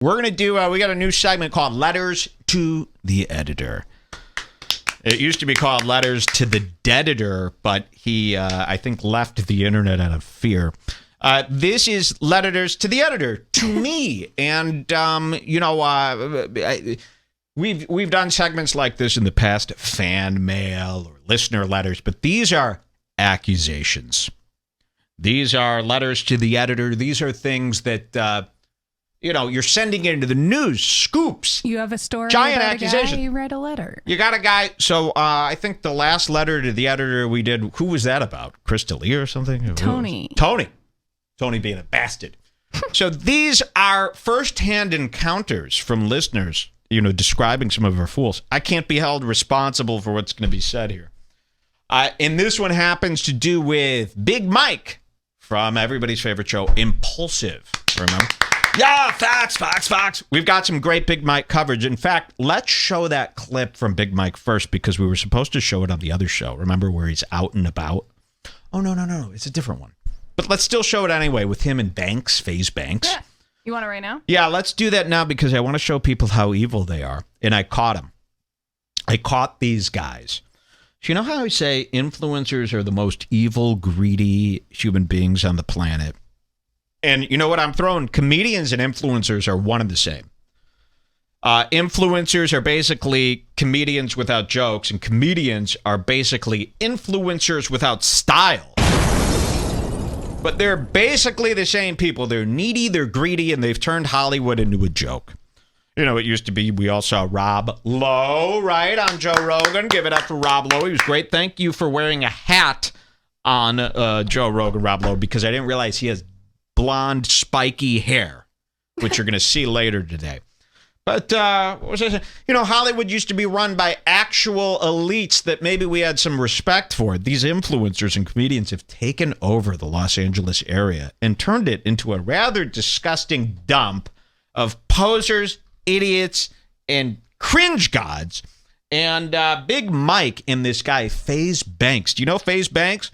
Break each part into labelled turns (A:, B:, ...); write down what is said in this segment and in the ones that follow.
A: We're going to do, we got a new segment called Letters to the Editor. It used to be called Letters to the Deaditor, but he, I think, left the internet out of fear. This is Letters to the Editor, to me. And, we've done segments like this in the past, fan mail or listener letters, but these are accusations. These are letters to the editor. These are things that, you're sending into the news, scoops.
B: You have a story
A: giant
B: about
A: accusation.
B: a guy, you write a letter.
A: You got a guy. So I think the last letter to the editor we did, who was that about? Chris D'Elia or something?
B: Tony.
A: Tony being a bastard. So these are firsthand encounters from listeners, describing some of our fools. I can't be held responsible for what's going to be said here. And this one happens to do with Big Mike from everybody's favorite show, Impulsive. Remember? Yeah, facts. We've got some great Big Mike coverage. In fact, let's show that clip from Big Mike first because we were supposed to show it on the other show. Remember where he's out and about? Oh, no. It's a different one. But let's still show it anyway with him and Banks, Faze Banks.
B: Yeah. You want it right now?
A: Yeah, let's do that now because I want to show people how evil they are. And I caught them. I caught these guys. So you know how I say influencers are the most evil, greedy human beings on the planet? And you know what I'm throwing? Comedians and influencers are one and the same. Influencers are basically comedians without jokes, and comedians are basically influencers without style. But they're basically the same people. They're needy, they're greedy, and they've turned Hollywood into a joke. It used to be, we all saw Rob Lowe, right, on Joe Rogan. Give it up for Rob Lowe. He was great. Thank you for wearing a hat on Joe Rogan, Rob Lowe, because I didn't realize he has blonde, spiky hair, which you're going to see later today. But, what was I saying? Hollywood used to be run by actual elites that maybe we had some respect for. These influencers and comedians have taken over the Los Angeles area and turned it into a rather disgusting dump of posers, idiots, and cringe gods. And Big Mike and this guy, Faze Banks. Do you know Faze Banks?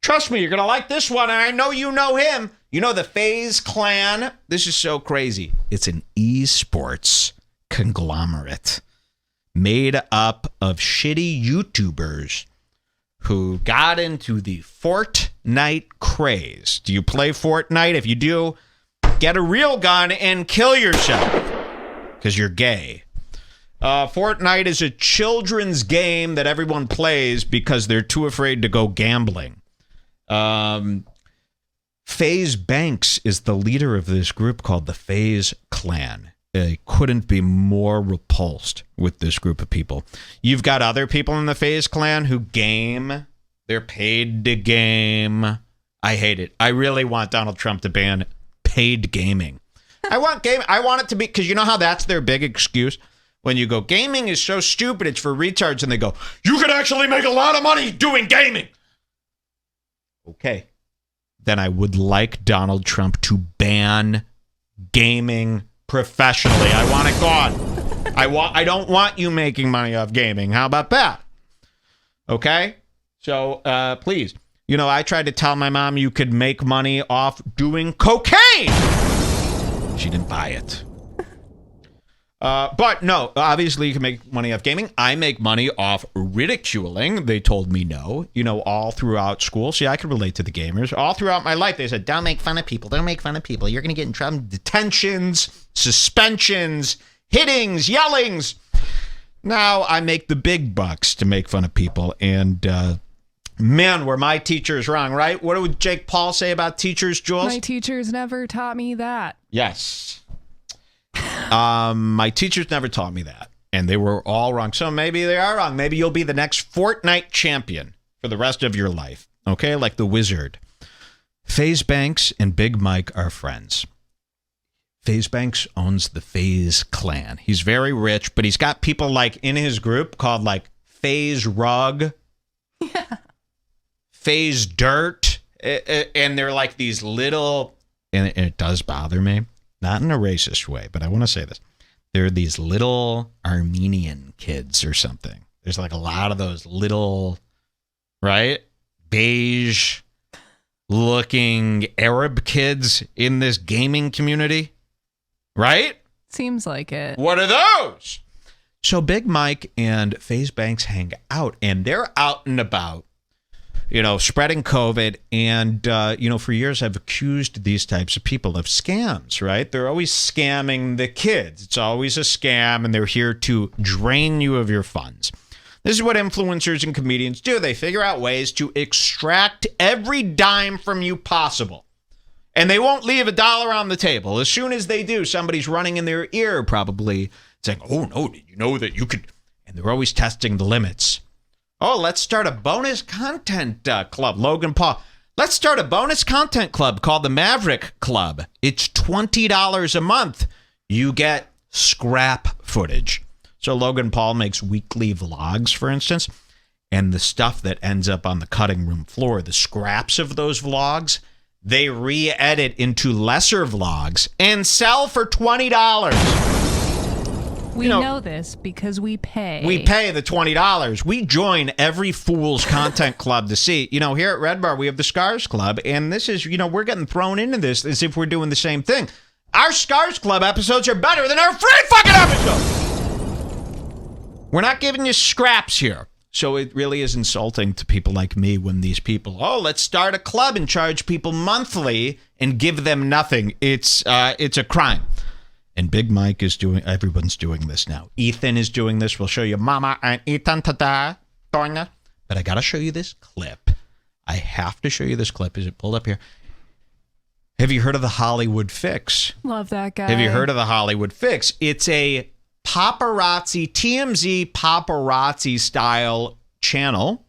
A: Trust me, you're going to like this one. And I know you know him. You know the Faze clan? This is so crazy. It's an esports conglomerate made up of shitty YouTubers who got into the Fortnite craze. Do you play Fortnite? If you do, get a real gun and kill yourself because you're gay. Fortnite is a children's game that everyone plays because they're too afraid to go gambling. Faze Banks is the leader of this group called the Faze Clan. I couldn't be more repulsed with this group of people. You've got other people in the Faze Clan who game. They're paid to game. I hate it. I really want Donald Trump to ban paid gaming. I want it to be, because you know how that's their big excuse? When you go, gaming is so stupid, it's for retards, and they go, you could actually make a lot of money doing gaming. Okay. Then I would like Donald Trump to ban gaming professionally. I want it gone. I don't want you making money off gaming. How about that? Okay? So, please. I tried to tell my mom you could make money off doing cocaine. She didn't buy it. But no, obviously you can make money off gaming. I make money off ridiculing. They told me no, all throughout school. See, I could relate to the gamers. All throughout my life, they said, don't make fun of people. Don't make fun of people. You're going to get in trouble. Detentions, suspensions, hittings, yellings. Now I make the big bucks to make fun of people. And, man, were my teachers wrong, right? What would Jake Paul say about teachers, Jules?
B: My teachers never taught me that.
A: Yes. My teachers never taught me that, and they were all wrong. So maybe they are wrong. Maybe you'll be the next Fortnite champion for the rest of your life. Okay, like the Wizard. Faze Banks and Big Mike are friends. Faze Banks owns the Faze clan. He's very rich, but he's got people like in his group called like Faze Rug, Faze Dirt, and they're like these little, and it does bother me. Not in a racist way, but I want to say this. There are these little Armenian kids or something. There's like a lot of those little, right? Beige looking Arab kids in this gaming community, right?
B: Seems like it.
A: What are those? So Big Mike and Faze Banks hang out, and they're out and about, spreading COVID. And, for years I've accused these types of people of scams, right? They're always scamming the kids. It's always a scam, and they're here to drain you of your funds. This is what influencers and comedians do. They figure out ways to extract every dime from you possible. And they won't leave $1 on the table. As soon as they do, somebody's running in their ear, probably saying, oh, no, did you know that you could? And they're always testing the limits. Oh, let's start a bonus content club. Logan Paul. Let's start a bonus content club called the Maverick Club. It's $20 a month. You get scrap footage. So Logan Paul makes weekly vlogs, for instance, and the stuff that ends up on the cutting room floor, the scraps of those vlogs, they re-edit into lesser vlogs and sell for $20.
B: We know this because we pay.
A: We pay the $20. We join every fool's content club to see. Here at Redbar, we have the Scars Club, and this is, we're getting thrown into this as if we're doing the same thing. Our Scars Club episodes are better than our free fucking episodes. We're not giving you scraps here. So it really is insulting to people like me when these people, let's start a club and charge people monthly and give them nothing. It's a crime. And Big Mike is everyone's doing this now. Ethan is doing this. We'll show you Mama and Ethan tada. But I got to show you this clip. I have to show you this clip. Is it pulled up here? Have you heard of the Hollywood Fix?
B: Love that guy.
A: Have you heard of the Hollywood Fix? It's a paparazzi, TMZ paparazzi style channel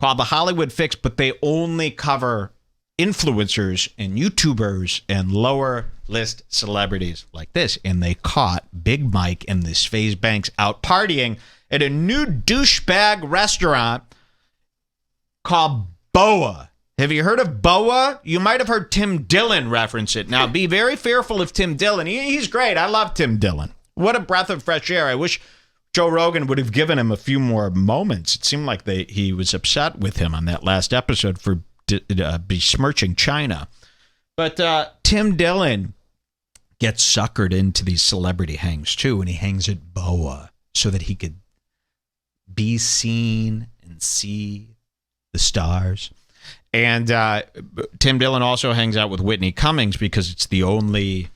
A: called the Hollywood Fix, but they only cover influencers and YouTubers and lower list celebrities like this. And they caught Big Mike and this Faze Banks out partying at a new douchebag restaurant called Boa. Have you heard of Boa? You might have heard Tim Dillon reference it. Now, be very fearful of Tim Dillon. He's great. I love Tim Dillon. What a breath of fresh air. I wish Joe Rogan would have given him a few more moments. It seemed like he was upset with him on that last episode for besmirching China. But Tim Dillon gets suckered into these celebrity hangs too, and he hangs at Boa so that he could be seen and see the stars. And Tim Dillon also hangs out with Whitney Cummings because it's the only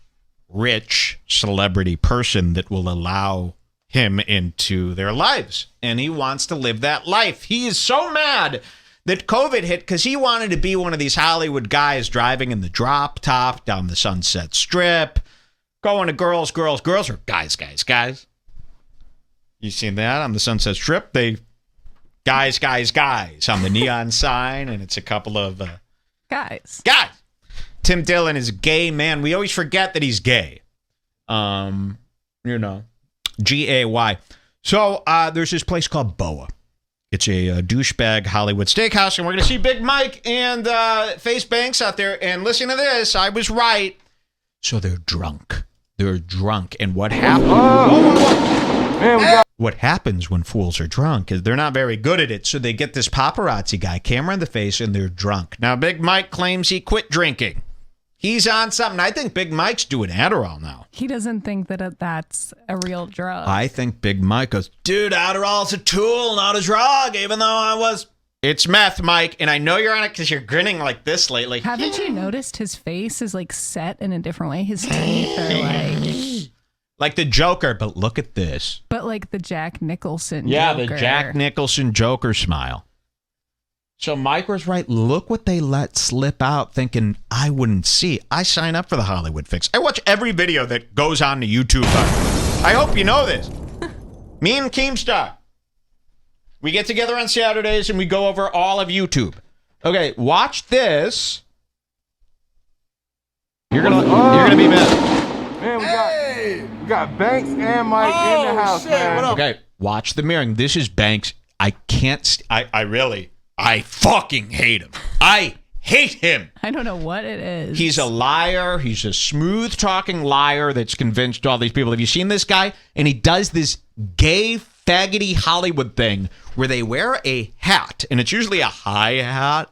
A: rich celebrity person that will allow him into their lives. And he wants to live that life. He is so mad that COVID hit because he wanted to be one of these Hollywood guys driving in the drop top down the Sunset Strip, going to girls, or guys. You seen that on the Sunset Strip? They guys on the neon sign, and it's a couple of
B: guys.
A: Tim Dillon is a gay man. We always forget that he's gay. Gay. So there's this place called Boa. It's a douchebag Hollywood steakhouse, and we're going to see Big Mike and Faze Banks out there. And listen to this. I was right. So they're drunk. And what happens? What happens when fools are drunk is they're not very good at it. So they get this paparazzi guy, camera in the face, and they're drunk. Now, Big Mike claims he quit drinking. He's on something. I think Big Mike's doing Adderall now.
B: He doesn't think that that's a real drug.
A: I think Big Mike goes, dude, Adderall's a tool, not a drug, even though I was. It's meth, Mike, and I know you're on it because you're grinning like this lately.
B: Haven't you noticed his face is like set in a different way? His teeth are
A: like the Joker, but look at this.
B: But like the Jack Nicholson Joker.
A: Yeah, the Jack Nicholson Joker smile. So Mike was right. Look what they let slip out thinking I wouldn't see. I sign up for the Hollywood Fix. I watch every video that goes on to YouTube. I hope you know this. Me and Keemstar. We get together on Saturdays and we go over all of YouTube. Okay, watch this. You're gonna be mad.
C: Man, we got Banks and Mike in the house, man.
A: Okay, watch the mirroring. This is Banks. I can't. I fucking hate him. I hate him.
B: I don't know what it is.
A: He's a liar. He's a smooth talking liar that's convinced all these people. Have you seen this guy? And he does this gay, faggoty Hollywood thing where they wear a hat, and it's usually a high hat,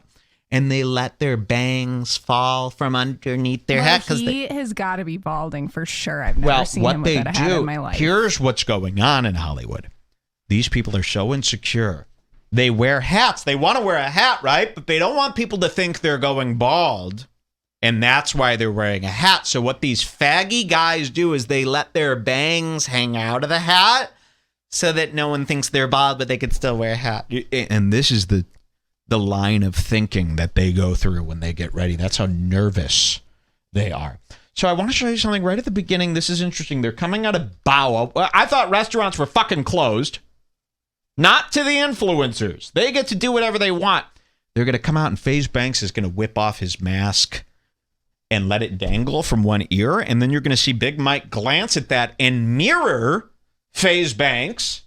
A: and they let their bangs fall from underneath their hat.
B: He has got to be balding for sure. I've never seen him without a hat in my life.
A: Here's what's going on in Hollywood. These people are so insecure. They wear hats. They want to wear a hat, right? But they don't want people to think they're going bald. And that's why they're wearing a hat. So what these faggy guys do is they let their bangs hang out of the hat so that no one thinks they're bald, but they could still wear a hat. And this is the line of thinking that they go through when they get ready. That's how nervous they are. So I want to show you something right at the beginning. This is interesting. They're coming out of Bow. I thought restaurants were fucking closed. Not to the influencers. They get to do whatever they want. They're going to come out and Faze Banks is going to whip off his mask and let it dangle from one ear. And then you're going to see Big Mike glance at that and mirror Faze Banks,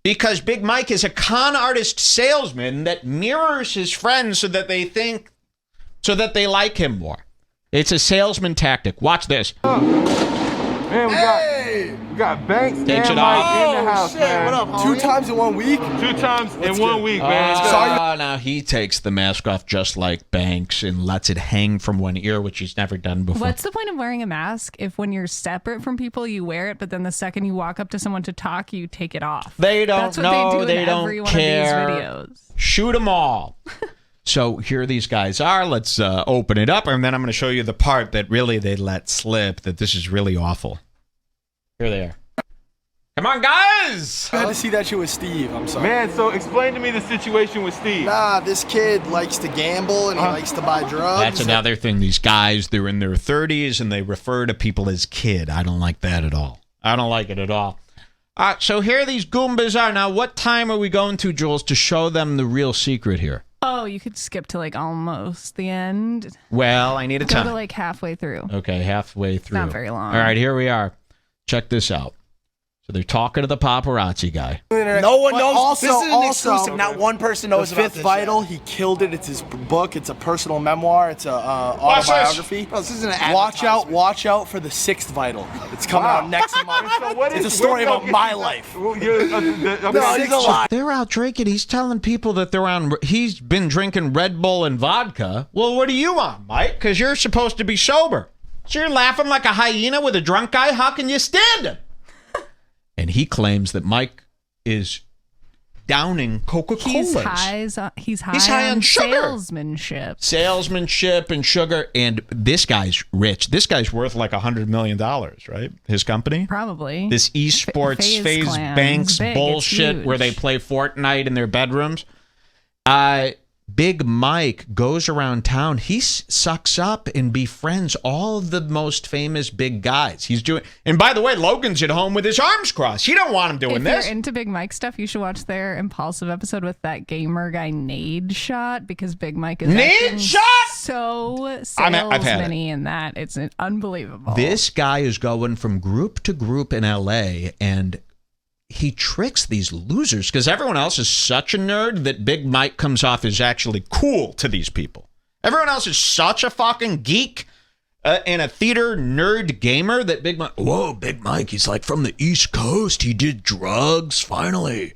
A: because Big Mike is a con artist salesman that mirrors his friends so that they like him more. It's a salesman tactic. Watch this.
C: Man, we got Banks
A: Takes
C: and
A: it
C: Mike
A: off.
C: in the house,
D: shit,
C: man.
D: what up, homie? 2 times in 1 week?
C: 2 times in 1 week, man.
A: Now he takes the mask off just like Banks and lets it hang from one ear, which he's never done before.
B: What's the point of wearing a mask if when you're separate from people, you wear it, but then the second you walk up to someone to talk, you take it off?
A: They don't
B: That's what
A: know.
B: they do
A: They
B: in
A: don't
B: every
A: care.
B: one of these videos.
A: Shoot them all. So here these guys are. Let's open it up, and then I'm going to show you the part that really they let slip, that this is really awful. Here they are. Come on, guys!
D: I had to see that shit with Steve. I'm sorry.
C: Man, so explain to me the situation with Steve.
D: Nah, this kid likes to gamble and he likes to buy drugs.
A: That's another thing. These guys, they're in their 30s, and they refer to people as kid. I don't like that at all. I don't like it at all. So here these Goombas are. Now, what time are we going to, Jules, to show them the real secret here?
B: Oh, you could skip to like almost the end.
A: Well, I need a
B: Go
A: time.
B: to like halfway through.
A: Okay, halfway through.
B: Not very long.
A: All right, here we are. Check this out. So they're talking to the paparazzi guy.
D: No one knows.
E: Also, this is an exclusive. Not one person knows
D: The
E: about
D: Fifth
E: this
D: Vital,
E: yet.
D: he killed it. It's his book. It's a personal memoir. It's a autobiography.
E: Bro, this isn't an
D: Watch out for the Sixth Vital. It's coming out next month.
C: So what
D: It's a
C: is-
D: story
C: we're
D: about
C: gonna
D: my
C: get-
D: life.
C: Well,
D: No, he's a lie.
A: They're out drinking. He's telling people that they're on. He's been drinking Red Bull and vodka. Well, what are you on, Mike? Because you're supposed to be sober. So you're laughing like a hyena with a drunk guy? How can you stand him? And he claims that Mike is downing Coca-Colas.
B: He's high
A: on
B: on
A: sugar.
B: salesmanship.
A: And sugar. And this guy's rich. This guy's worth like $100 million, right? His company?
B: Probably.
A: This esports Faze
B: clan's
A: Banks
B: big, it's
A: bullshit
B: huge.
A: where they play Fortnite in their bedrooms. Big Mike goes around town. He sucks up and befriends all of the most famous big guys. He's doing, and by the way, Logan's at home with his arms crossed. You don't want him doing
B: If
A: this.
B: you're into Big Mike stuff, you should watch their Impulsive episode with that gamer guy Nade Shot, because Big Mike is
A: Nade
B: acting
A: Shot?
B: so
A: I've had it.
B: salesman-y in that. It's unbelievable.
A: This guy is going from group to group in LA, and he tricks these losers because everyone else is such a nerd that Big Mike comes off as actually cool to these people. Everyone else is such a fucking geek and a theater nerd gamer that Big Mike, whoa, Big Mike, he's like from the East Coast. He did drugs, finally.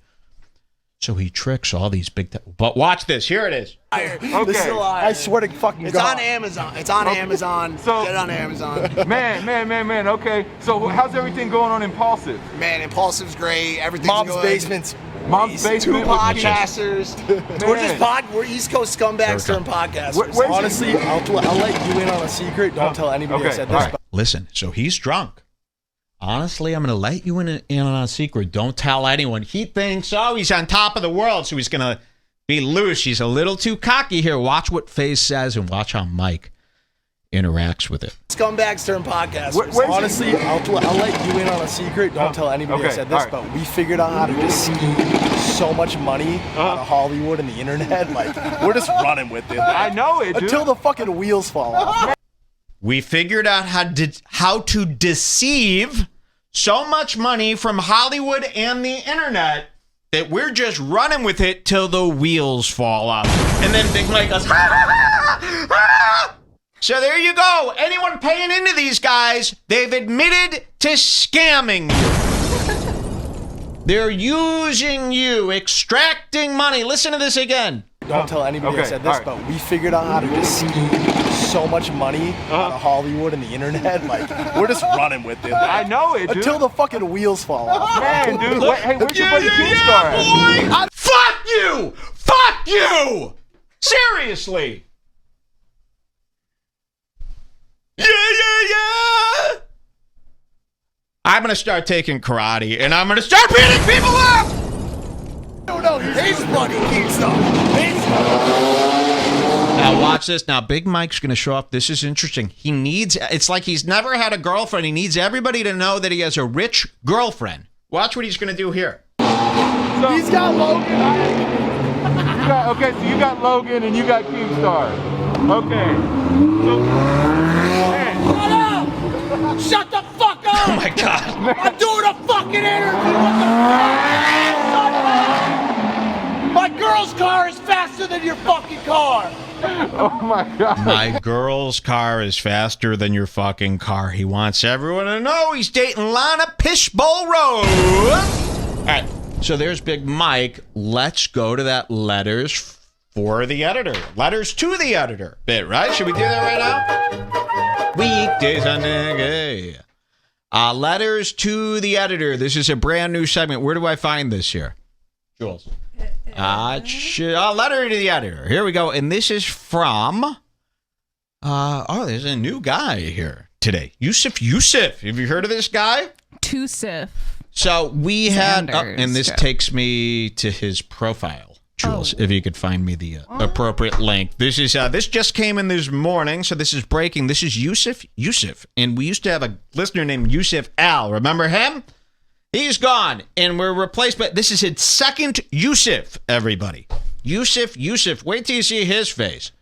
A: So he tricks all these big... But watch this. Here it is.
D: This is a lie. I swear to fucking
E: It's
D: God.
E: on Amazon. It's on Amazon.
C: So-
E: Get it on Amazon.
C: Man. Okay. So how's everything going on Impulsive?
E: Man, Impulsive's great. Everything's
D: Mom's
E: good.
D: basements.
C: Mom's
E: Two
C: basement.
E: podcasters. We're East Coast scumbags turned podcasters.
C: Where's
D: Honestly, I'll let you in on a secret. Don't tell anybody I
C: okay,
D: said
C: all
D: this.
C: right.
A: Listen, so he's drunk. Honestly, I'm going to let you in on a secret. Don't tell anyone. He thinks, oh, he's on top of the world, so he's going to be loose. He's a little too cocky here. Watch what Faze says and watch how Mike interacts with it.
E: Scumbags turned podcasters.
C: Where's
D: Honestly, I'll let you in on a secret. Don't tell anybody I
C: okay,
D: said this,
C: all right.
D: but we figured out how to just scheme so much money out of Hollywood and the internet. Like, we're just running with it.
C: I know it, dude.
D: Until the fucking wheels fall off.
A: We figured out how to deceive so much money from Hollywood and the internet that we're just running with it till the wheels fall off. And then Big Mike goes, "Ah!" So there you go. Anyone paying into these guys, they've admitted to scamming you. They're using you, extracting money. Listen to this again.
D: Don't tell anybody I
C: Okay,
D: said this,
C: all right.
D: but we figured out how to just ski so much money out of Hollywood and the internet. Like, we're just running with it.
C: I know it, dude.
D: Until the fucking wheels fall off.
C: Man, dude. Hey, where's your buddy Keemstar at?
A: Boy! Fuck you! Fuck you! Seriously! Yeah! I'm gonna start taking karate, and I'm gonna start beating people up!
D: No, he's buddy Keemstar.
A: Now watch this. Now Big Mike's gonna show up. This is interesting. It's like he's never had a girlfriend. He needs everybody to know that he has a rich girlfriend. Watch what he's gonna do here.
D: He's got Logan.
C: Okay, so you got Logan and you got Keemstar. Okay. So, man.
E: Shut the fuck up!
A: Oh my God.
E: I'm doing a fucking interview. What the fuck? My girl's car is faster than your fucking car.
C: Oh my God.
A: My girl's car is faster than your fucking car. He wants everyone to know he's dating Lana Pishbowl Road. All right, so there's Big Mike. Let's go to that letters for the editor. Letters to the editor bit, right? Should we do that right now? Weekdays on the letters to the editor. This is a brand new segment. Where do I find this here? Jules. Letter to the editor. Here we go. And this is from, there's a new guy here today. Yusuf. Have you heard of this guy?
B: Tusif.
A: So we had,
B: Sanders.
A: and this takes me to his profile, Jules, if you could find me the appropriate link. This just came in this morning, so this is breaking. This is Yusuf. And we used to have a listener named Yusuf Al. Remember him? He's gone, and we're replaced by, this is his second Yusuf, everybody. Yusuf. Wait till you see his face.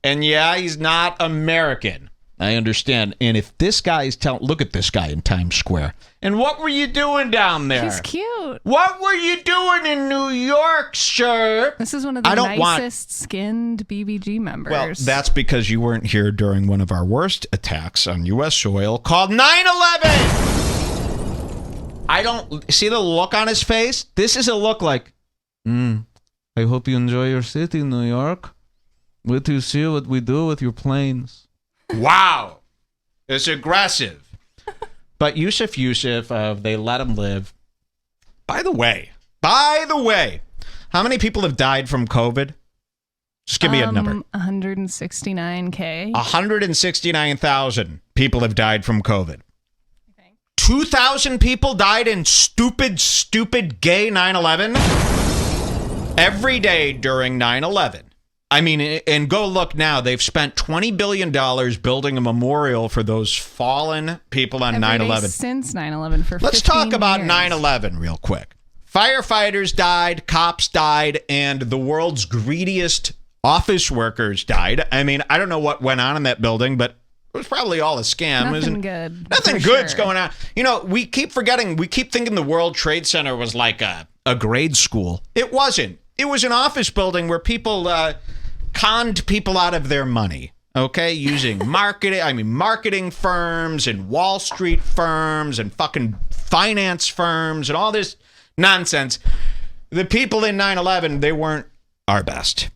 A: And yeah, he's not American. I understand. And if this guy is look at this guy in Times Square. And what were you doing down there?
B: He's cute.
A: What were you doing in New York, sir?
B: This is one of the nicest skinned BBG members.
A: Well, that's because you weren't here during one of our worst attacks on U.S. soil called 9/11. I don't see the look on his face. This is a look like, I hope you enjoy your city, New York. Wait till you see what we do with your planes. Wow. It's aggressive. But Yusuf, they let him live. By the way, how many people have died from COVID? Just give me a number.
B: 169K.
A: 169,000 people have died from COVID. 2,000 people died in stupid gay 9/11 every day during 9/11. I mean, and go look now. They've spent $20 billion building a memorial for those fallen people on 9/11.
B: Since 9/11 for 15
A: Let's talk about
B: years.
A: 9/11 real quick. Firefighters died, cops died, and the world's greediest office workers died. I mean, I don't know what went on in that building, but it was probably all a scam.
B: Nothing good.
A: Nothing
B: for
A: good's
B: sure.
A: going on. You know, we keep forgetting. We keep thinking the World Trade Center was like a grade school. It wasn't. It was an office building where people conned people out of their money. Okay, using marketing firms and Wall Street firms and fucking finance firms and all this nonsense. The people in 9/11, they weren't our best.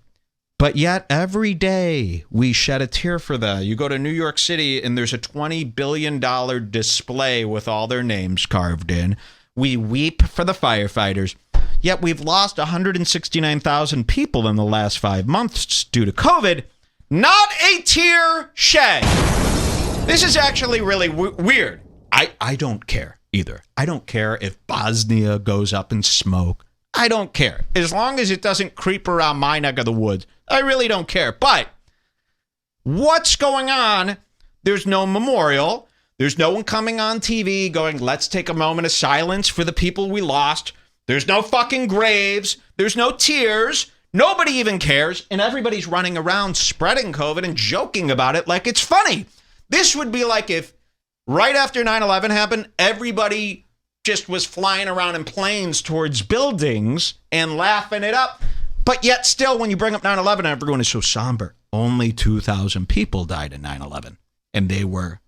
A: But yet, every day, we shed a tear for them. You go to New York City, and there's a $20 billion display with all their names carved in. We weep for the firefighters. Yet, we've lost 169,000 people in the last 5 months due to COVID. Not a tear shed. This is actually really weird. I don't care either. I don't care if Bosnia goes up in smoke. I don't care. As long as it doesn't creep around my neck of the woods, I really don't care. But what's going on? There's no memorial. There's no one coming on TV going, let's take a moment of silence for the people we lost. There's no fucking graves. There's no tears. Nobody even cares. And everybody's running around spreading COVID and joking about it like it's funny. This would be like if right after 9/11 happened, everybody just was flying around in planes towards buildings and laughing it up. But yet still, when you bring up 9/11, everyone is so somber. Only 2,000 people died in 9/11. And they were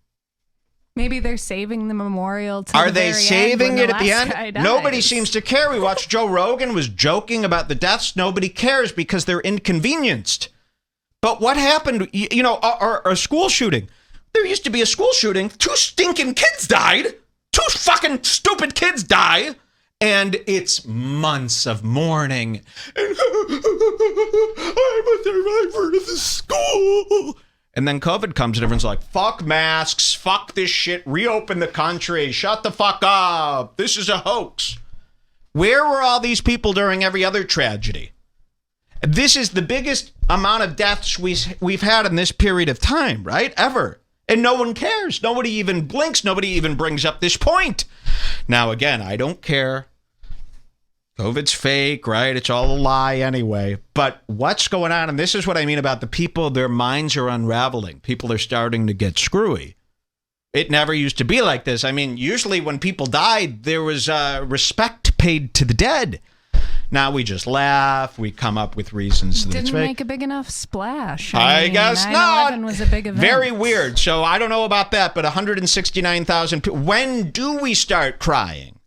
B: Maybe they're saving the memorial to
A: Are
B: the
A: they
B: very
A: saving
B: end when
A: it at the
B: last guy
A: end?
B: dies.
A: Nobody seems to care. We watched Joe Rogan was joking about the deaths. Nobody cares because they're inconvenienced. But what happened, you know, a school shooting. There used to be a school shooting. 2 stinking kids died. 2 fucking stupid kids die. And it's months of mourning. And I'm a survivor of the school. And then COVID comes and everyone's like, fuck masks, fuck this shit, reopen the country, shut the fuck up. This is a hoax. Where were all these people during every other tragedy? This is the biggest amount of deaths we've had in this period of time, right? Ever. And no one cares. Nobody even blinks. Nobody even brings up this point. Now, again, I don't care. COVID's fake, right? It's all a lie anyway. But what's going on? And this is what I mean about the people, their minds are unraveling. People are starting to get screwy. It never used to be like this. I mean, usually when people died, there was respect paid to the dead. Now we just laugh. We come up with reasons that it's
B: Didn't
A: fake.
B: make a big enough splash.
A: I
B: mean,
A: guess
B: 9/11
A: not.
B: was a big event.
A: Very weird. So I don't know about that, but 169,000 people. When do we start crying?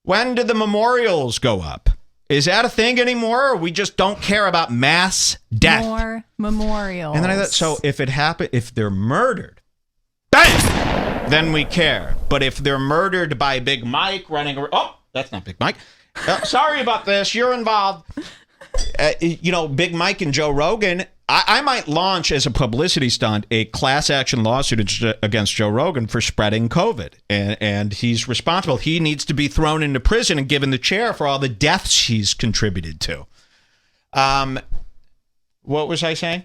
A: When do the memorials go up? Is that a thing anymore, or we just don't care about mass death?
B: More memorials.
A: And then I thought, so if it happened, if they're murdered, bang, then we care. But if they're murdered by Big Mike running around, oh, that's not Big Mike. Sorry about this. You're involved. You know, Big Mike and Joe Rogan, I might launch as a publicity stunt a class action lawsuit against Joe Rogan for spreading COVID. And he's responsible. He needs to be thrown into prison and given the chair for all the deaths he's contributed to. What was I saying?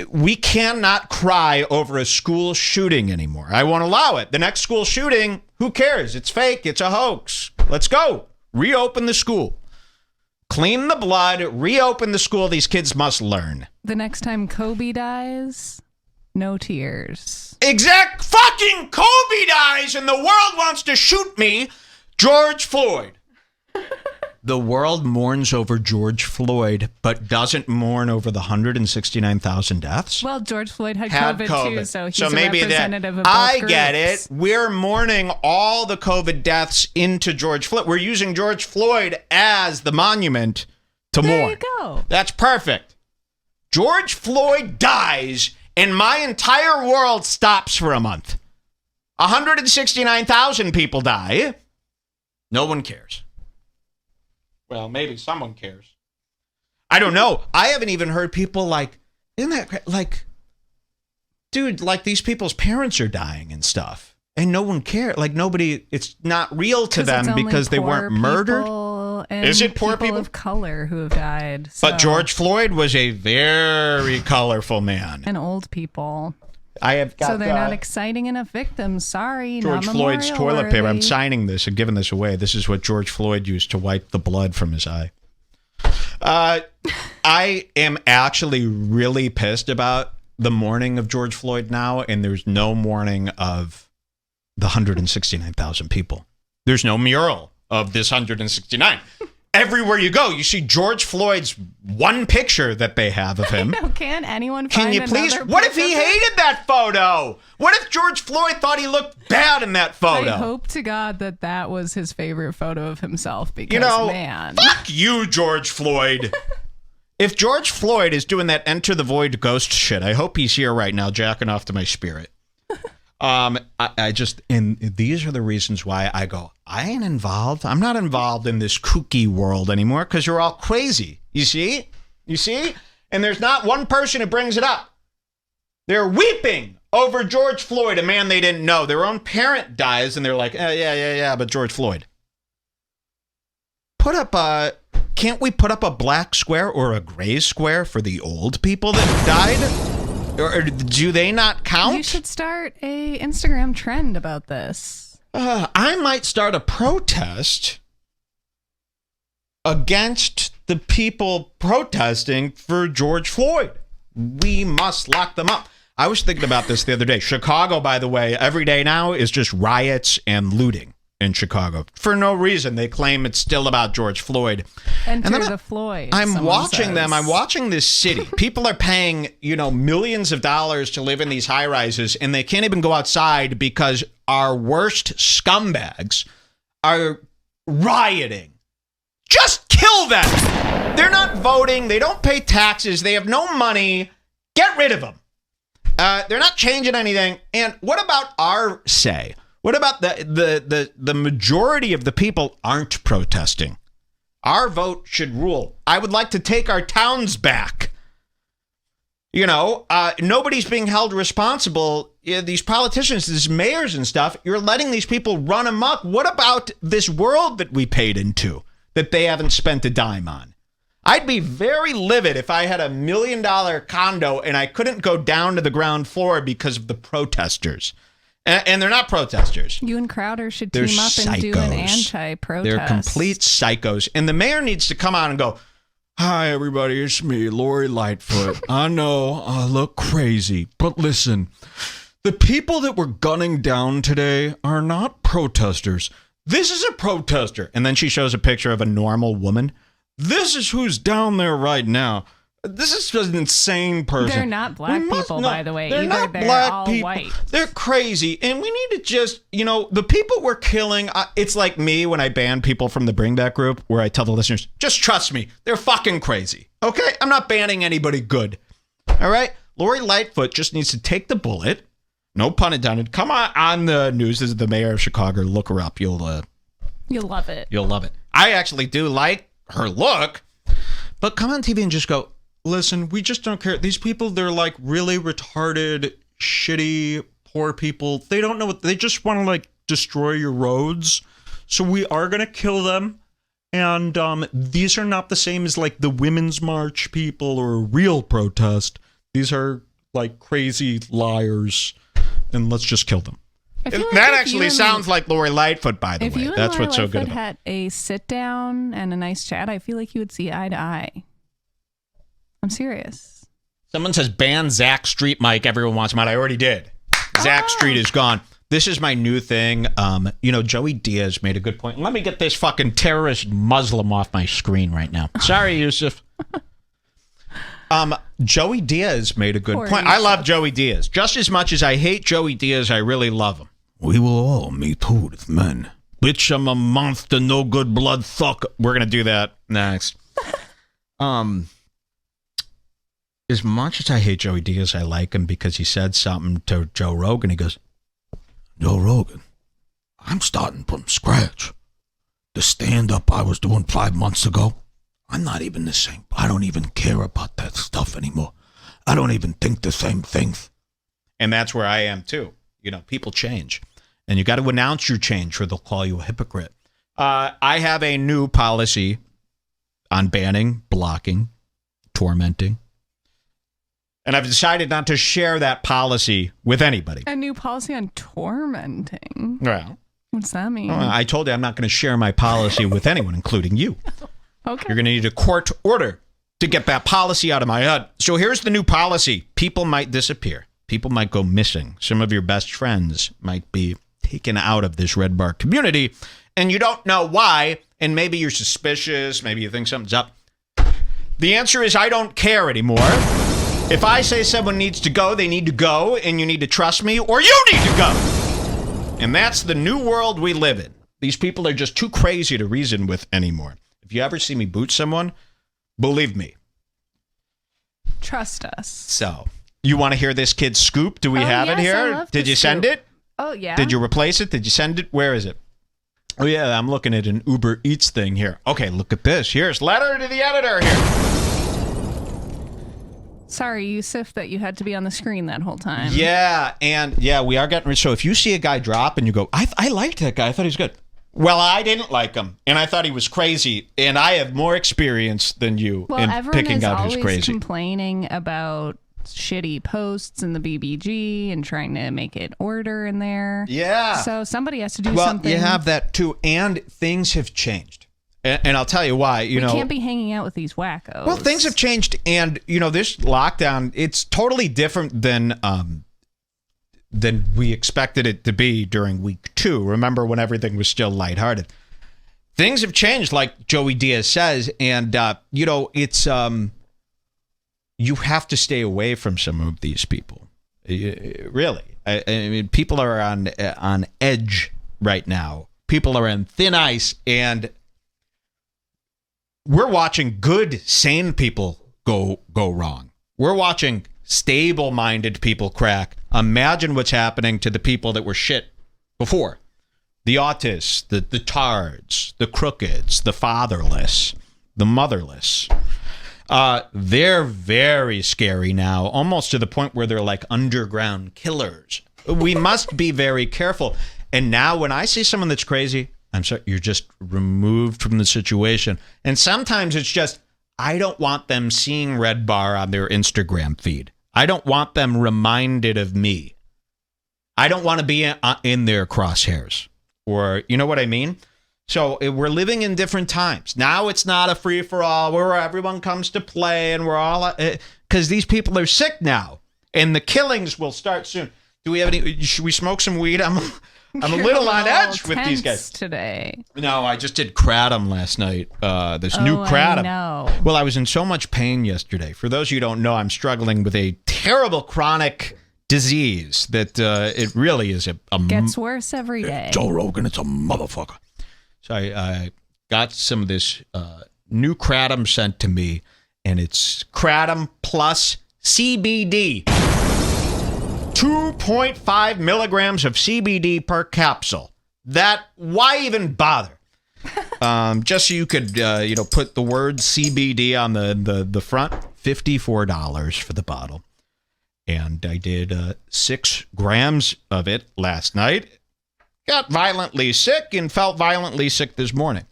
A: We cannot cry over a school shooting anymore. I won't allow it. The next school shooting, who cares? It's fake. It's a hoax. Let's go. Reopen the school. Clean the blood, reopen the school. These kids must learn.
B: The next time Kobe dies, no tears.
A: Exact fucking Kobe dies and the world wants to shoot me. George Floyd. The world mourns over George Floyd, but doesn't mourn over the 169,000 deaths.
B: Well, George Floyd had COVID too, so he's a
A: maybe
B: representative of both
A: I
B: groups.
A: get it. We're mourning all the COVID deaths into George Floyd. We're using George Floyd as the monument to mourn.
B: There you go.
A: That's perfect. George Floyd dies, and my entire world stops for a month. 169,000 people die. No one cares. Well, maybe someone cares. I don't know. I haven't even heard people like, isn't that like, dude, like these people's parents are dying and stuff. And no one cares. Like nobody, it's not real to them because they weren't murdered. Is it poor people
B: of color who have died?
A: But George Floyd was a very colorful man.
B: And old people.
A: I have got
B: so they're not exciting enough victims. Sorry,
A: George
B: not
A: Floyd's toilet paper. I'm
B: worthy.
A: signing this and giving this away. This is what George Floyd used to wipe the blood from his eye. I am actually really pissed about the mourning of George Floyd now, and there's no mourning of the 169,000 people. There's no mural of this 169. Everywhere you go, you see George Floyd's one picture that they have of him.
B: No, can anyone
A: Can
B: find
A: you please?
B: another
A: What if he
B: picture?
A: hated that photo? What if George Floyd thought he looked bad in that photo?
B: I hope to God that that was his favorite photo of himself because,
A: You know,
B: man.
A: fuck you, George Floyd. If George Floyd is doing that Enter the Void ghost shit, I hope he's here right now jacking off to my spirit. I just, and these are the reasons why I go, I ain't involved. I'm not involved in this kooky world anymore because you're all crazy. You see? You see? And there's not one person who brings it up. They're weeping over George Floyd, a man they didn't know. Their own parent dies and they're like, yeah, but George Floyd. Can't we put up a black square or a gray square for the old people that died? Or do they not count?
B: You should start a Instagram trend about this.
A: I might start a protest against the people protesting for George Floyd. We must lock them up. I was thinking about this the other day. Chicago, by the way, every day now is just riots and looting. in Chicago. For no reason. They claim it's still about George Floyd.
B: Enter the Floyd.
A: I'm watching them. I'm watching this city. People are paying, millions of dollars to live in these high rises, and they can't even go outside because our worst scumbags are rioting. Just kill them. They're not voting. They don't pay taxes. They have no money. Get rid of them. They're not changing anything. And what about our say? What about the majority of the people aren't protesting? Our vote should rule. I would like to take our towns back. Nobody's being held responsible. These politicians, these mayors and stuff, you're letting these people run amok. What about this world that we paid into that they haven't spent a dime on? I'd be very livid if I had $1 million condo and I couldn't go down to the ground floor because of the protesters. And they're not protesters.
B: You and Crowder should
A: They're
B: team up and do an anti-protest.
A: They're complete psychos. And the mayor needs to come out and go, "Hi, everybody. It's me, Lori Lightfoot. I know I look crazy, but listen, the people that we're gunning down today are not protesters. This is a protester." And then she shows a picture of a normal woman. "This is who's down there right now. This is just an insane person."
B: They're not black people, by the way.
A: They're
B: Either
A: not
B: they're
A: black
B: all
A: people.
B: white.
A: They're crazy. And we need to just, the people we're killing, it's like me when I ban people from the Bring Back group where I tell the listeners, just trust me. They're fucking crazy. Okay? I'm not banning anybody good. All right? Lori Lightfoot just needs to take the bullet. No pun intended. Come on the news. This is the mayor of Chicago. Look her up. You'll love it. You'll love it. I actually do like her look. But come on TV and just go, "Listen, we just don't care. These people, they're like really retarded, shitty, poor people. They don't know what, they just want to destroy your roads. So we are going to kill them. And these are not the same as the Women's March people or a real protest. These are crazy liars. And let's just kill them." That actually sounds like Lori Lightfoot, by the way. That's what's so good about it. If you and Lori Lightfoot had
B: a sit down and a nice chat, I feel like you would see eye to eye. I'm serious.
A: Someone says ban Zach Street Mike. Everyone wants him out. I already did. Zach Street is gone. This is my new thing. Joey Diaz made a good point. Let me get this fucking terrorist Muslim off my screen right now. Sorry, Yusuf. Joey Diaz made a good point. I love Joey Diaz. Just as much as I hate Joey Diaz, I really love him. "We will all meet too with men. Bitch, I'm a monster, no good blood fuck." We're going to do that next. As much as I hate Joey Diaz, I like him because he said something to Joe Rogan. He goes, "Joe Rogan, I'm starting from scratch. The stand-up I was doing 5 months ago, I'm not even the same. I don't even care about that stuff anymore. I don't even think the same things." And that's where I am too. People change. And you got to announce your change or they'll call you a hypocrite. I have a new policy on banning, blocking, tormenting. And I've decided not to share that policy with anybody.
B: A new policy on tormenting?
A: Well.
B: What's that mean?
A: I told you I'm not going to share my policy with anyone, including you.
B: Okay.
A: You're going to need a court order to get that policy out of my head. So here's the new policy. People might disappear. People might go missing. Some of your best friends might be taken out of this Redbar community, and you don't know why, and maybe you're suspicious, maybe you think something's up. The answer is I don't care anymore. If I say someone needs to go, they need to go, and you need to trust me, or you need to go. And that's the new world we live in. These people are just too crazy to reason with anymore. If you ever see me boot someone, believe me.
B: Trust us.
A: So, you want to hear this kid's scoop? Do we have it here? Did you send it?
B: Oh, yeah.
A: Did you replace it? Did you send it? Where is it? Oh, yeah, I'm looking at an Uber Eats thing here. Okay, look at this. Here's letter to the editor here.
B: Sorry, Yusuf, that you had to be on the screen that whole time.
A: Yeah, and we are getting rich. So if you see a guy drop and you go, I liked that guy. I thought he was good. Well, I didn't like him, and I thought he was crazy, and I have more experience than you in picking out who's crazy.
B: Everyone is always complaining about shitty posts in the BBG and trying to make it order in there.
A: Yeah.
B: So somebody has to do something.
A: Well, you have that too, and things have changed. And I'll tell you why. We
B: can't be hanging out with these wackos.
A: Well, things have changed, and this lockdown, it's totally different than than we expected it to be during week 2. Remember when everything was still lighthearted? Things have changed, like Joey Diaz says, and it's you have to stay away from some of these people. Really, I mean, people are on edge right now. People are on thin ice, and we're watching good, sane people go wrong. We're watching stable-minded people crack. Imagine what's happening to the people that were shit before. The autists, the tards, the crookeds, the fatherless, the motherless. They're very scary now, almost to the point where they're like underground killers. We must be very careful. And now when I see someone that's crazy, I'm sorry, you're just removed from the situation. And sometimes it's just, I don't want them seeing Redbar on their Instagram feed. I don't want them reminded of me. I don't want to be in their crosshairs. Or, you know what I mean? So we're living in different times. Now it's not a free-for-all where everyone comes to play and we're all... Because these people are sick now. And the killings will start soon. Do we have any... Should we smoke some weed? I'm a little on edge with these guys
B: today.
A: No, I just did kratom last night. New kratom.
B: I know.
A: Well, I was in so much pain yesterday. For those of you who don't know, I'm struggling with a terrible chronic disease that it really is a
B: gets worse every day.
A: Joe Rogan, it's a motherfucker. So I got some of this new kratom sent to me, and it's kratom plus CBD. 2.5 milligrams of CBD per capsule. Why even bother? Just so you could, put the word CBD on the front. $54 for the bottle. And I did 6 grams of it last night. Got violently sick and felt violently sick this morning.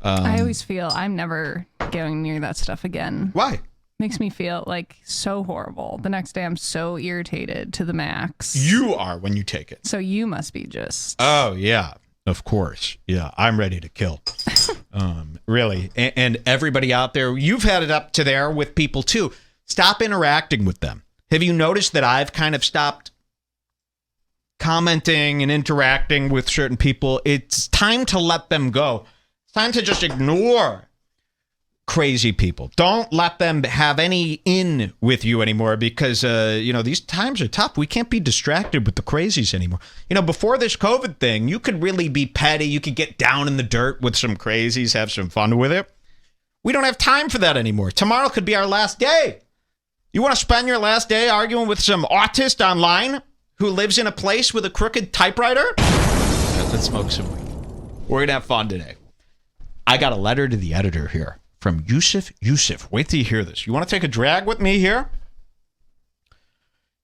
B: I always feel I'm never going near that stuff again.
A: Why?
B: Makes me feel like so horrible. The next day I'm so irritated to the max.
A: You are when you take it.
B: So you must be just...
A: Oh, yeah. Of course. Yeah, I'm ready to kill. Really. And everybody out there, you've had it up to there with people too. Stop interacting with them. Have you noticed that I've kind of stopped commenting and interacting with certain people? It's time to let them go. It's time to just ignore crazy people. Don't let them have any in with you anymore because, these times are tough. We can't be distracted with the crazies anymore. Before this COVID thing, you could really be petty. You could get down in the dirt with some crazies, have some fun with it. We don't have time for that anymore. Tomorrow could be our last day. You want to spend your last day arguing with some autist online who lives in a place with a crooked typewriter? Let's smoke some weed. We're going to have fun today. I got a letter to the editor here from Yusuf. Wait till you hear this. You want to take a drag with me here?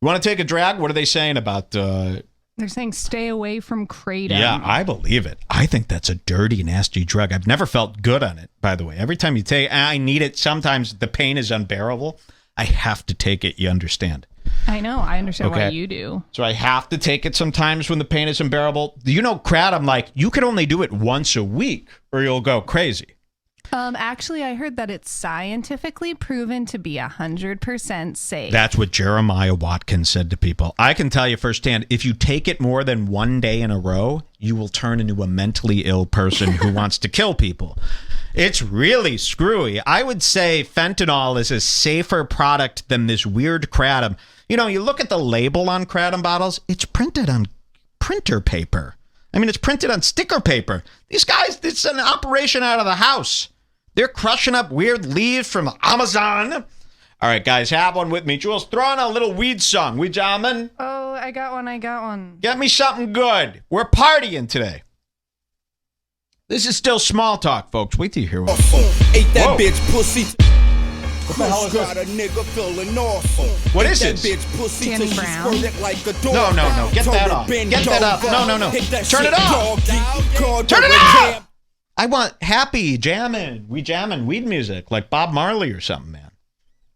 A: You want to take a drag? What are they saying about...
B: They're saying stay away from kratom.
A: Yeah, I believe it. I think that's a dirty, nasty drug. I've never felt good on it, by the way. Every time you take I need it. Sometimes the pain is unbearable. I have to take it, you understand?
B: I know. I understand why you do.
A: So I have to take it sometimes when the pain is unbearable. Kratom, you can only do it once a week or you'll go crazy.
B: Actually, I heard that it's scientifically proven to be 100% safe.
A: That's what Jeremiah Watkins said to people. I can tell you firsthand, if you take it more than one day in a row, you will turn into a mentally ill person who wants to kill people. It's really screwy. I would say fentanyl is a safer product than this weird kratom. You look at the label on kratom bottles, it's printed on printer paper. I mean, it's printed on sticker paper. These guys, it's an operation out of the house. They're crushing up weird leaves from Amazon. All right, guys, have one with me. Jules, throw on a little weed song. We jamming?
B: Oh, I got one.
A: Get me something good. We're partying today. This is still small talk, folks. Wait till you hear what.
F: Ate that bitch pussy.
A: What the hell is
F: got
A: this?
F: a nigga feeling awesome.
A: What is
F: Ate
A: this?
F: That bitch pussy
B: Danny
F: till she
B: Brown.
F: squirted like a dog.
A: No. Get that off. Get that up. No. Turn it off. Turn it off. I want happy jamming. We jamming weed music like Bob Marley or something, man.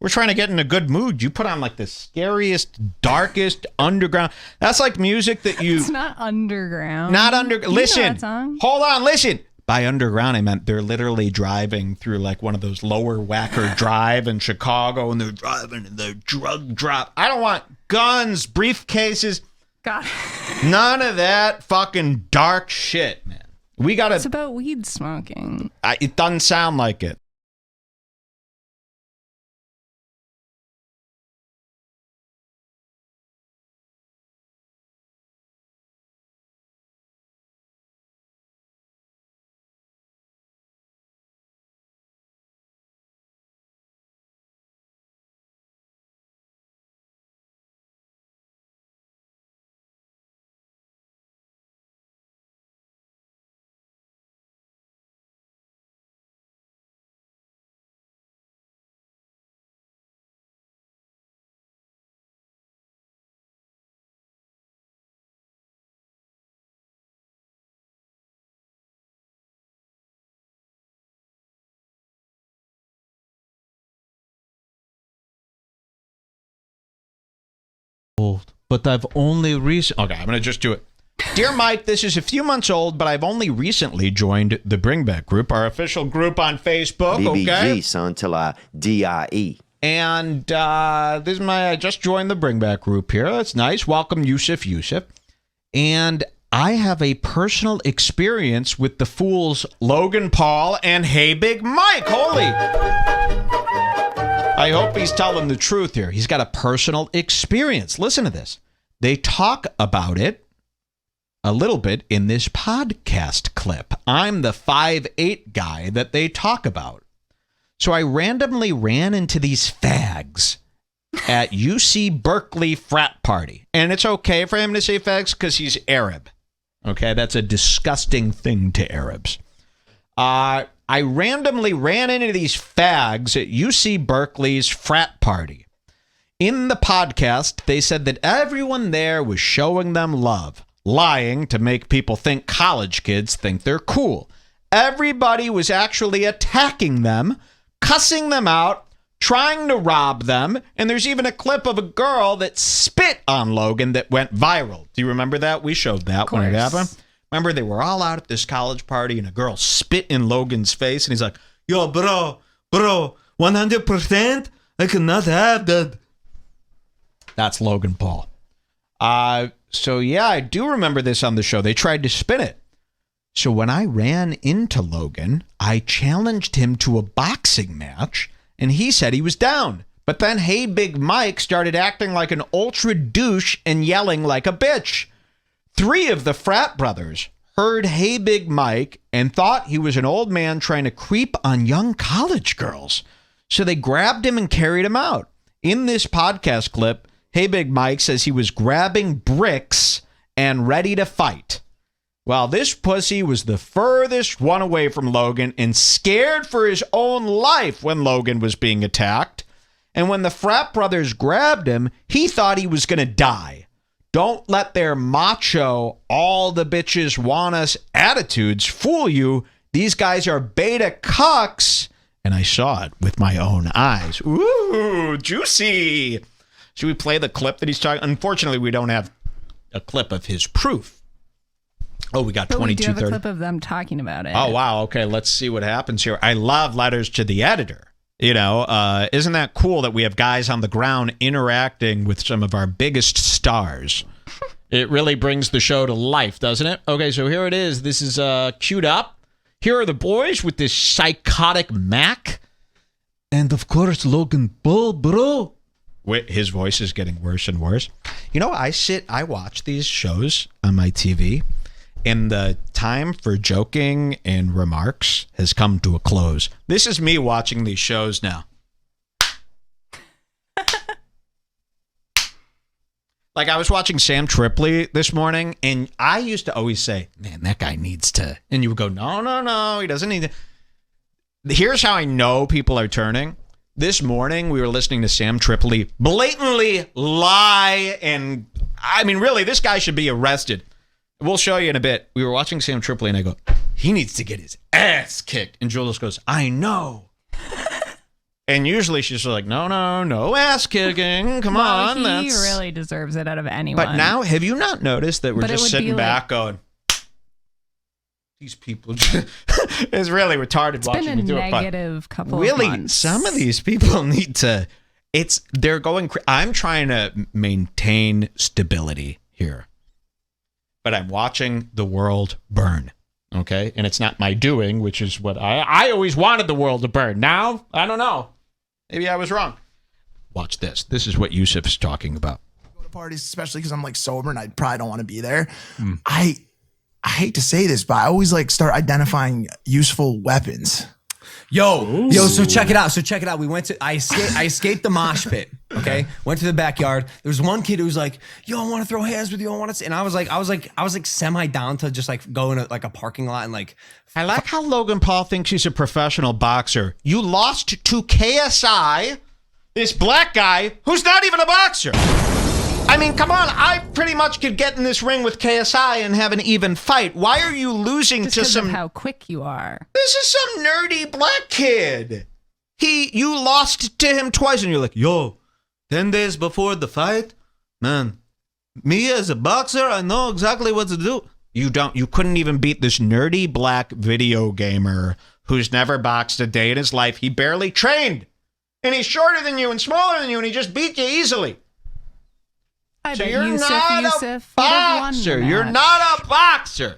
A: We're trying to get in a good mood. You put on the scariest, darkest underground. That's like music that you...
B: It's not underground.
A: Not under... Listen.
B: You know that song?
A: Hold on. Listen. By underground, I meant they're literally driving through one of those lower whacker drive in Chicago, and they're driving and they're drug drop. I don't want guns, briefcases.
B: Got it.
A: None of that fucking dark shit, man. We gotta.
B: It's about weed smoking.
A: It doesn't sound like it. But I've only recently... Okay, I'm going to just do it. Dear Mike, this is a few months old, but I've only recently joined the Bring Back group, our official group on Facebook,
G: BBG,
A: okay?
G: son, till I D-I-E.
A: And this is I just joined the Bring Back group here. That's nice. Welcome, Yusuf. And I have a personal experience with the fools Logan Paul and Hey Big Mike. Holy... I hope he's telling the truth here. He's got a personal experience. Listen to this. They talk about it a little bit in this podcast clip. I'm the 5'8" guy that they talk about. So I randomly ran into these fags at UC Berkeley frat party. And it's okay for him to say fags because he's Arab. Okay, that's a disgusting thing to Arabs. I randomly ran into these fags at UC Berkeley's frat party. In the podcast, they said that everyone there was showing them love, lying to make people think college kids think they're cool. Everybody was actually attacking them, cussing them out, trying to rob them, and there's even a clip of a girl that spit on Logan that went viral. Do you remember that? We showed that when it happened. Remember, they were all out at this college party, and a girl spit in Logan's face, and he's like, yo, bro, 100%? I cannot have that. That's Logan Paul. So, yeah, I do remember this on the show. They tried to spin it. So when I ran into Logan, I challenged him to a boxing match, and he said he was down. But then Hey Big Mike started acting like an ultra douche and yelling like a bitch. 3 of the frat brothers heard Hey Big Mike and thought he was an old man trying to creep on young college girls. So they grabbed him and carried him out. In this podcast clip, Hey Big Mike says he was grabbing bricks and ready to fight. Well, this pussy was the furthest one away from Logan and scared for his own life when Logan was being attacked. And when the frat brothers grabbed him, he thought he was going to die. Don't let their macho, all the bitches want us attitudes fool you. These guys are beta cucks. And I saw it with my own eyes. Ooh, juicy. Should we play the clip that he's talking? Unfortunately, we don't have a clip of his proof. Oh, we got 22:30.
B: We do have a clip of them talking about it.
A: Oh, wow. Okay, let's see what happens here. I love letters to the editor. You know, isn't that cool that we have guys on the ground interacting with some of our biggest stars? It really brings the show to life, doesn't it? Okay, so here it is. This is queued up. Here are the boys with this psychotic Mac. And, of course, Logan Paul, bro. Wait, his voice is getting worse and worse. You know, I watch these shows on my TV, and the time for joking and remarks has come to a close. This is me watching these shows now. Like, I was watching Sam Tripoli this morning, and I used to always say, man, that guy needs to. And you would go, no, he doesn't need to. Here's how I know people are turning. This morning, we were listening to Sam Tripoli blatantly lie. And, I mean, really, this guy should be arrested. We'll show you in a bit. We were watching Sam Tripoli, and I go, he needs to get his ass kicked. And Jules goes, I know. And usually she's like, no ass kicking. Come on.
B: He really deserves it out of anyone.
A: But now, have you not noticed that we're just sitting back going, these people, it's really retarded watching me do it.
B: It's been a negative couple
A: of months.
B: Really,
A: some of these people need to, they're going, I'm trying to maintain stability here. but I'm watching the world burn. Okay? And it's not my doing, which is what I always wanted the world to burn. Now, I don't know. Maybe I was wrong. Watch this. This is what Yusuf is talking about.
H: Go to parties, especially because I'm like sober and I probably don't want to be there. I hate to say this, but I always like start identifying useful weapons.
I: Yo, so check it out. We went to, I escaped the mosh pit. Okay. Went to the backyard. There was one kid who was like, yo, I want to throw hands with you. I want to, and I was like semi down to just like go in like a parking lot and like.
A: I like how Logan Paul thinks he's a professional boxer. You lost to KSI, this black guy who's not even a boxer. I mean, come on. I pretty much could get in this ring with KSI and have an even fight. Why are you losing
B: Just
A: to
B: 'cause
A: some...
B: of how quick you are.
A: This is some nerdy black kid. You lost to him twice and you're like, yo, 10 days before the fight? Man, me as a boxer, I know exactly what to do. You couldn't even beat this nerdy black video gamer who's never boxed a day in his life. He barely trained. And he's shorter than you and smaller than you and he just beat you easily.
B: I
A: So
B: bet
A: you're
B: Yusuf
A: not a
B: would have won the
A: boxer. You're
B: match.
A: not a boxer.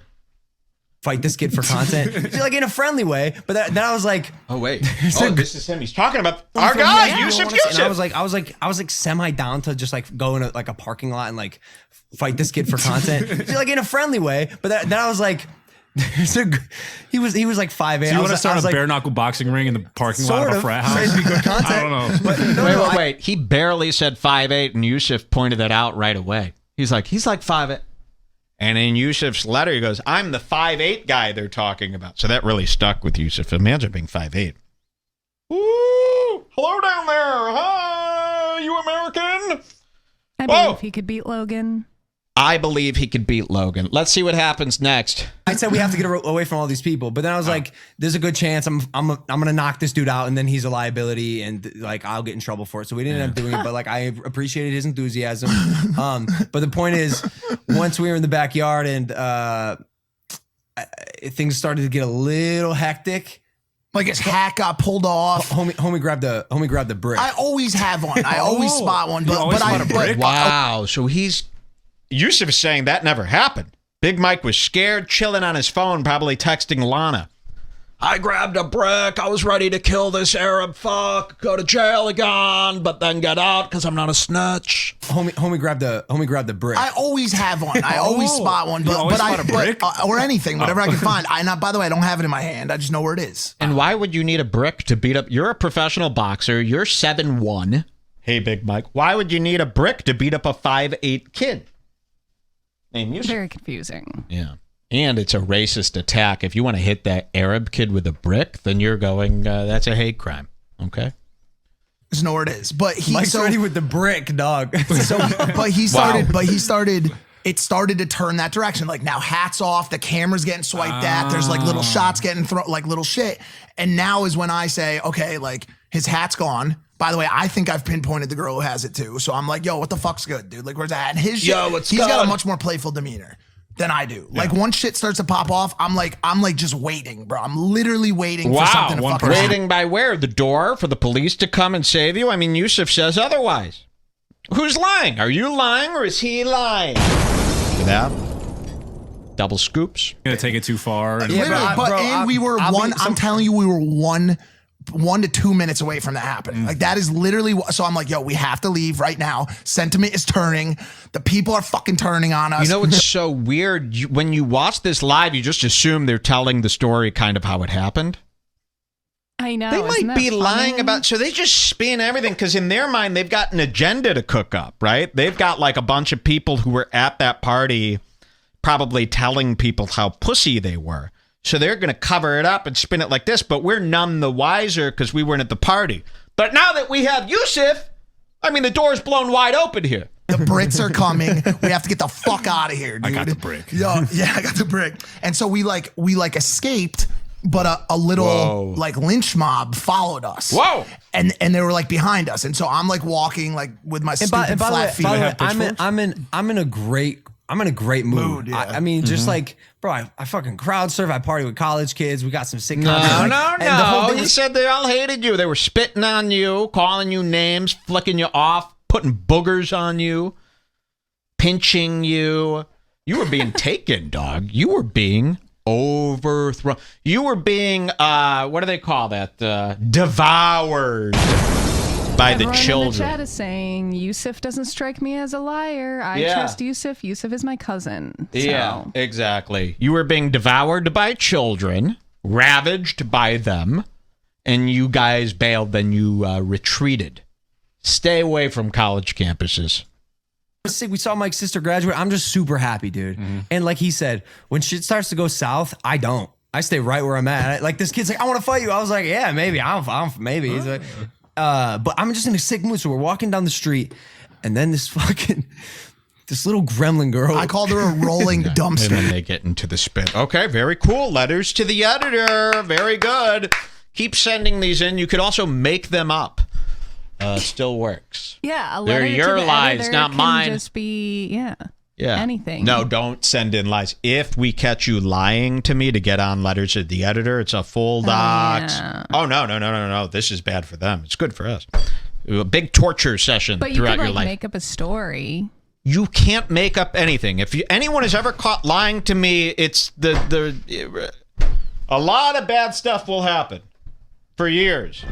I: Fight this kid for content, like in a friendly way. But then I was like,
A: Oh wait, this is him. He's talking about our guy, Yusuf.
I: And I was like semi down to just like go in like a parking lot and like fight this kid for content, like in a friendly way. But then I was like, he was like 5'8".
J: So you want to start a bare knuckle boxing ring in the parking lot of a frat house?
I: It'd be good content.
J: I don't know.
A: Wait. He barely said 5'8", and Yusuf pointed that out right away. He's like 5'8". And in Yusuf's letter, he goes, I'm the 5'8" guy they're talking about. So that really stuck with Yusuf. Imagine being 5'8". Ooh, hello down there. Hi, you American?
B: I believe he could beat Logan.
A: I believe he could beat Logan. Let's see what happens next.
I: I said we have to get away from all these people, but then I was like, "There's a good chance I'm gonna knock this dude out, and then he's a liability, and like I'll get in trouble for it." So we didn't end up doing it, but like I appreciated his enthusiasm. But the point is, once we were in the backyard and things started to get a little hectic.
H: Like his hat got pulled off.
I: Homie grabbed the brick.
H: I always have one. I always spot one, but
A: Wow. So Yusuf is saying that never happened. Big Mike was scared, chilling on his phone, probably texting Lana. I grabbed a brick. I was ready to kill this Arab fuck, go to jail again, but then get out because I'm not a snitch.
I: Homie grabbed the brick.
H: I always have one. I always spot one, or anything, whatever I can find. By the way, I don't have it in my hand. I just know where it is.
A: And why would you need a brick to beat up? You're a professional boxer. You're 7'1". Hey, Big Mike. Why would you need a brick to beat up a 5'8" kid?
B: Very confusing.
A: Yeah. And it's a racist attack. If you want to hit that Arab kid with a brick, then you're going, that's a hate crime. Okay?
H: Just know where it is. But
I: Mike's ready with the brick, dog.
H: It started to turn that direction. Like now hats off, the camera's getting swiped at, there's like little shots getting thrown, like little shit. And now is when I say, okay, like his hat's gone. By the way, I think I've pinpointed the girl who has it too. So I'm like, yo, what the fuck's good, dude? Like, where's that? And his shit, he's got a much more playful demeanor than I do. Yeah. Like once shit starts to pop off, I'm like just waiting, bro. I'm literally waiting for something to fucking happen.
A: Waiting by where? The door for the police to come and save you? I mean, Yusuf says otherwise. Who's lying? Are you lying or is he lying? Without double scoops.
J: Gonna take it too far.
H: We were I'm telling you, we were 1 to 2 minutes away from that happening. Like that is literally so I'm like, yo, we have to leave right now. Sentiment is turning. The people are fucking turning on us.
A: You know what's so weird? When you watch this live, you just assume they're telling the story kind of how it happened.
B: I know.
A: They might be lying about, so they just spin everything because in their mind, they've got an agenda to cook up, right? They've got like a bunch of people who were at that party probably telling people how pussy they were. So they're going to cover it up and spin it like this, but we're none the wiser because we weren't at the party. But now that we have Yusuf, I mean, the door's blown wide open here.
H: The Brits are coming. We have to get the fuck out of here, dude.
J: I got the brick.
H: Yeah, I got the brick. And so we escaped, but a little like lynch mob followed us.
A: Whoa!
H: And they were like behind us. And so I'm like walking like with my stupid flat feet.
I: I'm in a great mood.
H: Yeah.
I: I mean, just like, bro, I fucking crowd surf. I party with college kids. We got some sick.
A: No. He said they all hated you. They were spitting on you, calling you names, flicking you off, putting boogers on you, pinching you, You were being taken, dog. You were being overthrown. You were being, what do they call that? Devoured by the
B: Everyone
A: children.
B: in the chat is saying Yusuf doesn't strike me as a liar. I trust Yusuf. Yusuf is my cousin. So.
A: Yeah, exactly. You were being devoured by children, ravaged by them, and you guys bailed, then you retreated. Stay away from college campuses.
I: We saw Mike's sister graduate. I'm just super happy, dude. And like he said, when shit starts to go south, I don't. I stay right where I'm at. Like this kid's like, I want to fight you. I was like, yeah, maybe. Maybe. He's like, but I'm just in a sick mood. So we're walking down the street, and then this little gremlin girl.
H: I called her a rolling dumpster.
A: And then they get into the spit. Okay, very cool. Letters to the editor. Very good. Keep sending these in. You could also make them up. Still works.
B: Yeah, a letter
A: They're your
B: to the
A: lies,
B: editor
A: not
B: can
A: mine.
B: Just be anything.
A: No, don't send in lies. If we catch you lying to me to get on letters to the editor, it's a full docs. Oh no. This is bad for them. It's good for us. A big torture session
B: But you
A: throughout
B: could
A: your life.
B: make up a story.
A: You can't make up anything. If anyone is ever caught lying to me, it's a lot of bad stuff will happen for years.